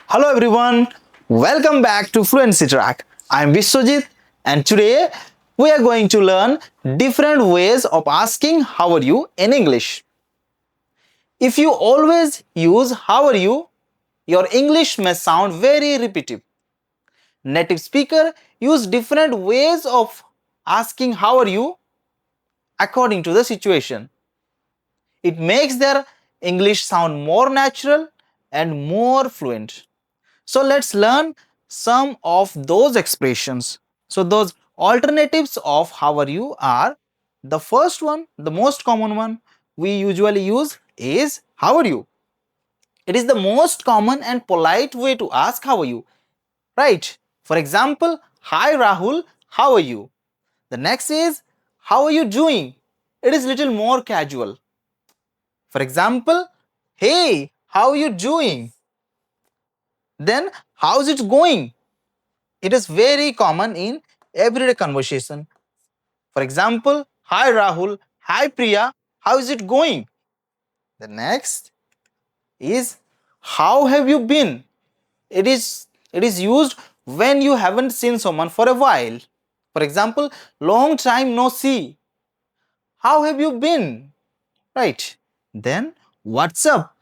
Hello everyone, welcome back to Fluency Track. I am Biswajeet and today we are going to learn different ways of asking how are you in English. If you always use how are you, your English may sound very repetitive. Native speakers use different ways of asking how are you according to the situation. It makes their English sound more natural and more fluent. So let's learn some of those expressions. So those alternatives of how are you are the first one, the most common one we usually use is how are you. It is the most common and polite way to ask how are you, right? For example, hi Rahul, how are you? The next is how are you doing? It is little more casual. For example, hey, how are you doing? Then how's it going? It is very common in everyday conversation. For example, hi Rahul, hi Priya, how is it going? The next is how have you been? It is used when you haven't seen someone for a while. For example, long time no see. How have you been? Right. Then what's up?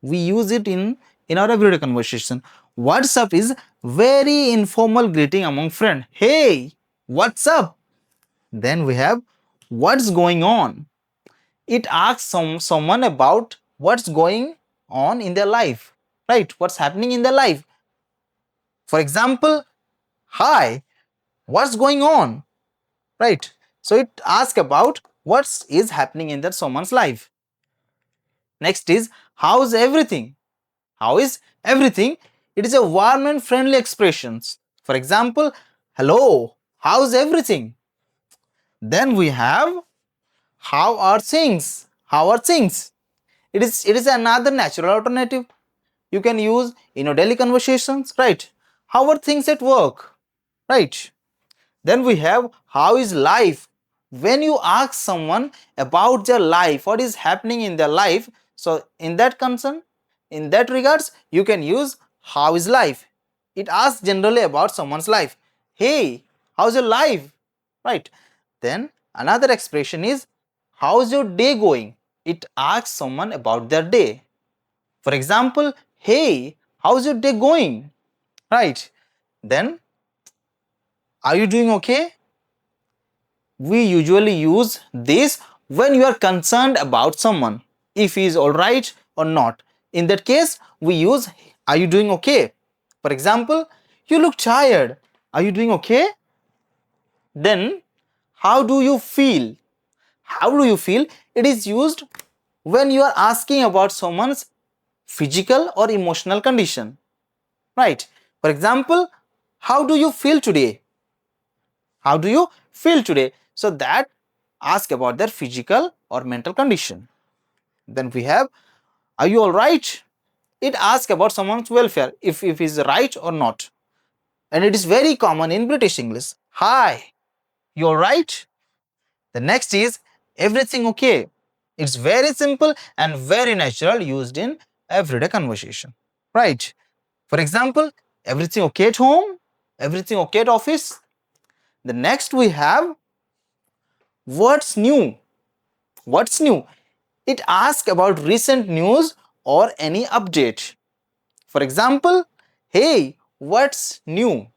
We use it in our everyday conversation. What's up is very informal greeting among friends. Hey, what's up? Then we have what's going on. It asks someone about what's going on in their life, right? What's happening in their life. For example, hi, what's going on, right? So it asks about what is happening in that someone's life. Next is how's everything? How is everything? It is a warm and friendly expressions. For example, hello, how's everything? Then we have how are things? How are things? It is another natural alternative you can use in your daily conversations, right? How are things at work? Right. Then we have how is life? When you ask someone about their life, what is happening in their life, so in that concern, in that regards, you can use how is life. It asks generally about someone's life. Hey, how's your life? Right. Then another expression is how's your day going? It asks someone about their day. For example, hey, how's your day going? Right. Then, are you doing okay? We usually use this when you are concerned about someone, if he is alright or not. In that case, we use are you doing okay? For example, you look tired. Are you doing okay? Then, how do you feel? How do you feel? It is used when you are asking about someone's physical or emotional condition, right? For example, how do you feel today? How do you feel today? So that ask about their physical or mental condition. Then we have are you all right? It asks about someone's welfare, if he's right or not. And it is very common in British English. Hi, you all right? The next is everything okay? It's very simple and very natural, used in everyday conversation, right? For example, everything okay at home? Everything okay at office? The next we have what's new? What's new? It asks about recent news or any update. For example, hey, what's new?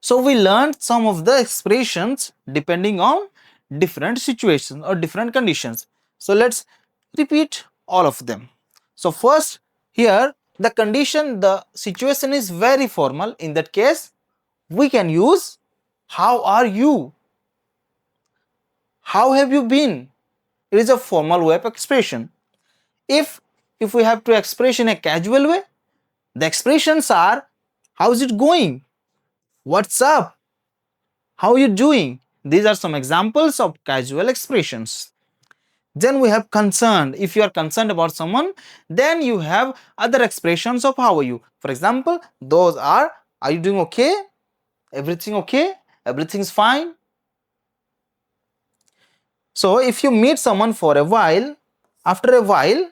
So we learned some of the expressions depending on different situations or different conditions. So let's repeat all of them. So first, here the condition, the situation is very formal. In that case, we can use how are you? How have you been? It is a formal way of expression. If we have to express in a casual way, the expressions are how's it going? What's up? How are you doing? These are some examples of casual expressions. Then we have concerned. If you are concerned about someone, then you have other expressions of how are you. For example, those are you doing okay? Everything okay? Everything's fine? So if you meet someone for a while, after a while,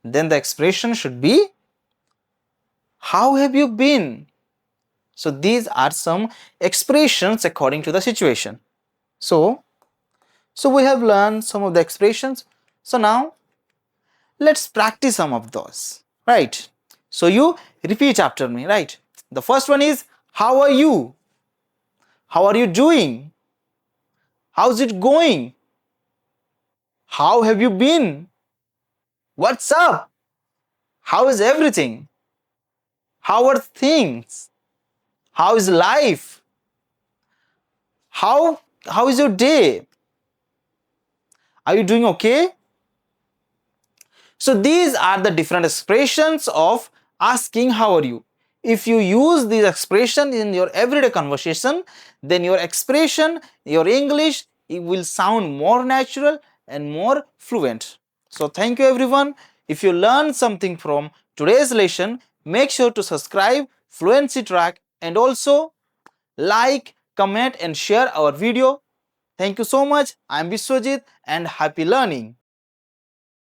then the expression should be How have you been? So these are some expressions according to the situation. So we have learned some of the expressions. So now let's practice some of those, right? So you repeat after me, right? The first one is, how are you? How are you doing? How's it going? How have you been? What's up? How is everything? How are things? How is life? How is your day? Are you doing okay? So these are the different expressions of asking how are you. If you use these expressions in your everyday conversation, then your expression, your English, it will sound more natural and more fluent. So thank you everyone. If you learned something from today's lesson, make sure to subscribe Fluency Track and also like, comment and share our video. Thank you so much. I am Biswajeet and happy learning.